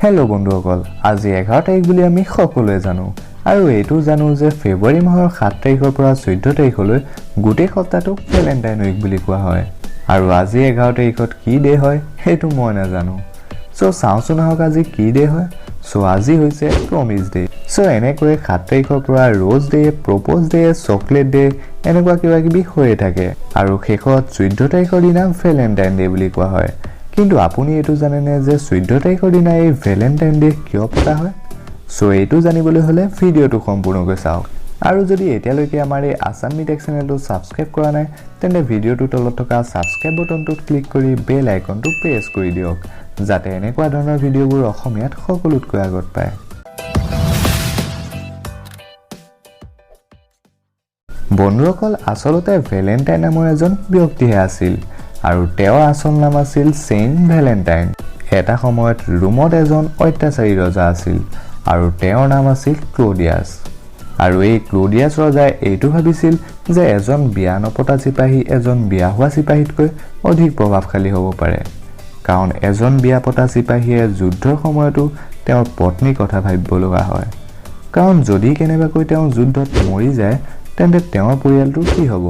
Hello' বন্ধুসকল, আজি 11 তাৰিখ বুলি আমি সকলোৱে জানো আৰু এইটো জানো যে ফেব্ৰুৱাৰী মাহৰ 7 তাৰিখৰ পৰা 14 তাৰিখলৈ গোটেই সপ্তাহটোক ভেলেন্টাইন উইক বুলি কোৱা হয়। আৰু আজি 11 তাৰিখত কি ডে হয় সেইটো মই নাজানো। সো চাওঁচোন আহক আজি কি ডে হয়। সো আজি হৈছে প্ৰমিস ডে। সো এনেকৈ 7 তাৰিখৰ পৰা rose day, propose day, chocolate day এনেকুৱা কিবা কিবি হৈয়ে থাকে আৰু শেষত 14 তাৰিখৰ দিনা ভেলেন্টাইন ডে বুলি কোৱা হয়। কিন্তু আপুনি এটো জানেনে যে 14 তাৰিখৰ দিনা এই ভেলেন্টাইন ডে কিয় পতা হয়? সো এইটো জানিবলৈ হলে ভিডিওটো সম্পূৰ্ণকৈ চাওক। আৰু যদি এতিয়ালৈকে আমাৰ এই আসাম মিটেক চেনেলটো সাবস্ক্ৰাইব কৰা নাই তেন্তে ভিডিওটোৰ তলত থকা সাবস্ক্ৰাইব বটনটোত ক্লিক কৰি বেল আইকনটো প্ৰেছ কৰি দিয়ক যাতে এনেকুৱা ধৰণৰ ভিডিওবোৰ অসমীয়াত সকলোতকৈ আগত পায়। বন্ধুসকল, আচলতে ভেলেন্টাইন নামৰ এজন ব্যক্তিহে আছিল আৰু তেওঁৰ আচল নাম আছিল সেইণ্ট ভেলেন্টাইন। এটা সময়ত ৰোমত এজন অত্যাচাৰী ৰজা আছিল আৰু তেওঁৰ নাম আছিল ক্লডিয়াছ। আৰু এই ক্লডিয়াছ ৰজাই এইটো ভাবিছিল যে এজন বিয়া নপতা চিপাহী এজন বিয়া হোৱা চিপাহীতকৈ অধিক প্ৰভাৱশালী হ'ব পাৰে, কাৰণ এজন বিয়া পতা চিপাহীয়ে যুদ্ধৰ সময়তো তেওঁৰ পত্নীৰ কথা ভাবিব লগা হয়। কাৰণ যদি কেনেবাকৈ তেওঁ যুদ্ধত মৰি যায় তেন্তে তেওঁৰ পৰিয়ালটো কি হ'ব?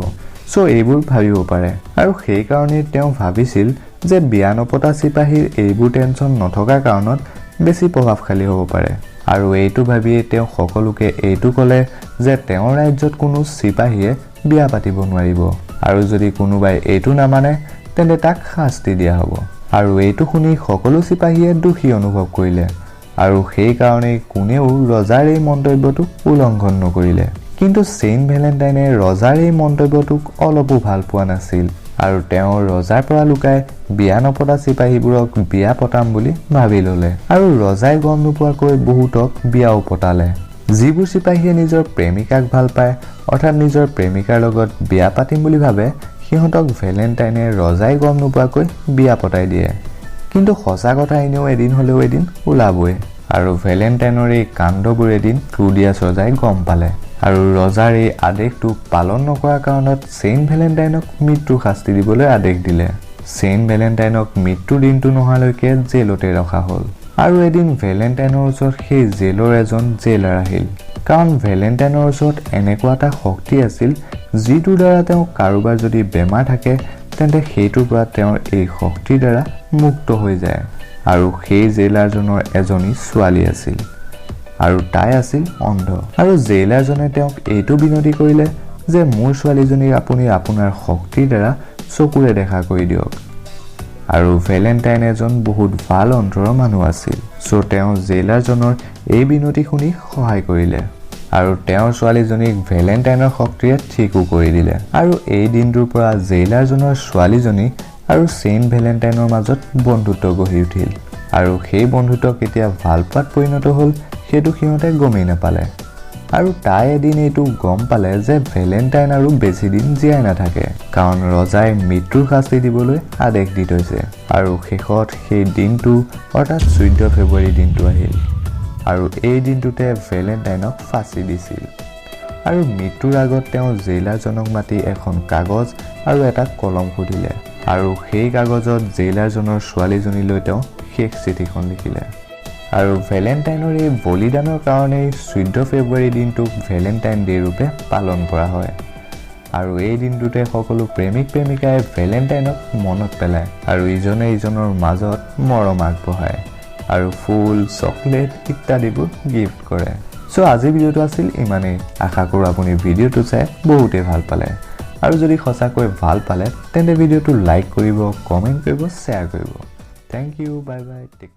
সো এইবোৰ ভাবিব পাৰে আৰু সেই কাৰণে তেওঁ ভাবিছিল যে বিয়া নপতা চিপাহীৰ এইবোৰ টেনচন নথকা কাৰণত বেছি প্ৰভাৱশালী হ'ব পাৰে। আৰু এইটো ভাবিয়ে তেওঁ সকলোকে এইটো ক'লে যে তেওঁৰ ৰাজ্যত কোনো চিপাহীয়ে বিয়া পাতিব নোৱাৰিব আৰু যদি কোনোবাই এইটো নামানে তেন্তে তাক শাস্তি দিয়া হ'ব। আৰু এইটো শুনি সকলো চিপাহীয়ে দুখী অনুভৱ কৰিলে আৰু সেই কাৰণে কোনেও ৰজাৰ এই মন্তব্যটো উলংঘন নকৰিলে। কিন্তু সেইণ্ট ভেলেন্টাইনে ৰজাৰ এই মন্তব্যটোক অলপো ভাল পোৱা নাছিল আৰু তেওঁ ৰজাৰ পৰা লুকাই বিয়া নপতা চিপাহীবোৰক বিয়া পতাম বুলি ভাবি ল'লে আৰু ৰজাই গম নোপোৱাকৈ বহুতক বিয়াও পতালে। যিবোৰ চিপাহীয়ে নিজৰ প্ৰেমিকাক ভাল পায় অৰ্থাৎ নিজৰ প্ৰেমিকাৰ লগত বিয়া পাতিম বুলি ভাবে সিহঁতক ভেলেন্টাইনে ৰজাই গম নোপোৱাকৈ বিয়া পতাই দিয়ে। কিন্তু সঁচা কথা এনেও এদিন হলেও এদিন ওলাবই আৰু ভেলেন্টাইনৰ এই কাণ্ডবোৰ এদিন ক্লডিয়াছ ৰজাই গম পালে আৰু ৰজাৰ এই আদেশটো পালন নকৰাৰ কাৰণত সেইণ্ট ভেলেন্টাইনক মৃত্যুৰ শাস্তি দিবলৈ আদেশ দিলে। সেইণ্ট ভেলেন্টাইনক মৃত্যুৰ দিনটো নোহোৱালৈকে জেলতে ৰখা হ'ল। আৰু এদিন ভেলেন্টাইনৰ ওচৰত সেই জেলৰ এজন জেলাৰ আহিল, কাৰণ ভেলেন্টাইনৰ ওচৰত এনেকুৱা এটা শক্তি আছিল যিটোৰ দ্বাৰা তেওঁ কাৰোবাৰ যদি বেমাৰ থাকে তেন্তে সেইটোৰ পৰা তেওঁৰ এই শক্তিৰ দ্বাৰা মুক্ত হৈ যায়। আৰু সেই জেলাৰজনৰ এজনী ছোৱালী আছিল আৰু তাই আছিল অন্ধ। আৰু জেইলাৰজনে তেওঁক এইটো বিনতি কৰিলে যে মোৰ ছোৱালীজনীক আপুনি আপোনাৰ শক্তিৰ দ্বাৰা চকুৰে দেখা কৰি দিয়ক। আৰু ভেলেন্টাইন এজন বহুত ভাল অন্তৰৰ মানুহ আছিল, সো তেওঁ জেইলাৰজনৰ এই বিনতি শুনি সহায় কৰিলে আৰু তেওঁৰ ছোৱালীজনীক ভেলেন্টাইনৰ শক্তিৰে ঠিকো কৰি দিলে। আৰু এই দিনটোৰ পৰা জেইলাৰজনৰ ছোৱালীজনী আৰু সেইণ্ট ভেলেন্টাইনৰ মাজত বন্ধুত্ব গঢ়ি উঠিল আৰু সেই বন্ধুত্ব কেতিয়া ভাল পোৱাত পৰিণত হ'ল সেইটো সিহঁতে গমেই নাপালে। আৰু তাই এদিন এইটো গম পালে যে ভেলেন্টাইন আৰু বেছি দিন জীয়াই নাথাকে, কাৰণ ৰজাই মৃত্যুৰ শাস্তি দিবলৈ আদেশ দি থৈছে। আৰু শেষত সেই দিনটো অৰ্থাৎ 14 ফেব্ৰুৱাৰী দিনটো আহিল আৰু এই দিনটোতে ভেলেন্টাইনক ফাঁচি দিছিল। আৰু মৃত্যুৰ আগত তেওঁ জেইলাৰজনক মাতি এখন কাগজ আৰু এটা কলম সুধিলে আৰু সেই কাগজত জেইলাৰজনৰ ছোৱালীজনীলৈ তেওঁ শেষ চিঠিখন লিখিলে। আৰু ভেলেন্টাইনৰ এই বলিদানৰ কাৰণেই 14 ফেব্ৰুৱাৰী দিনটোক ভেলেন্টাইন ডে ৰূপে পালন কৰা হয়। আৰু এই দিনটোতে সকলো প্ৰেমিক প্ৰেমিকাই ভেলেন্টাইনক মনত পেলায় আৰু ইজনে ইজনৰ মাজত মৰম আগবঢ়ায় আৰু ফুল চকলেট ইত্যাদিবোৰ গিফ্ট কৰে। সো আজিৰ ভিডিঅ'টো আছিল ইমানেই। আশা কৰোঁ আপুনি ভিডিঅ'টো চাই বহুতেই ভাল পালে আৰু যদি সঁচাকৈ ভাল পালে তেন্তে ভিডিঅ'টো লাইক কৰিব, কমেণ্ট কৰিব, শ্বেয়াৰ কৰিব। Thank you, bye bye, tech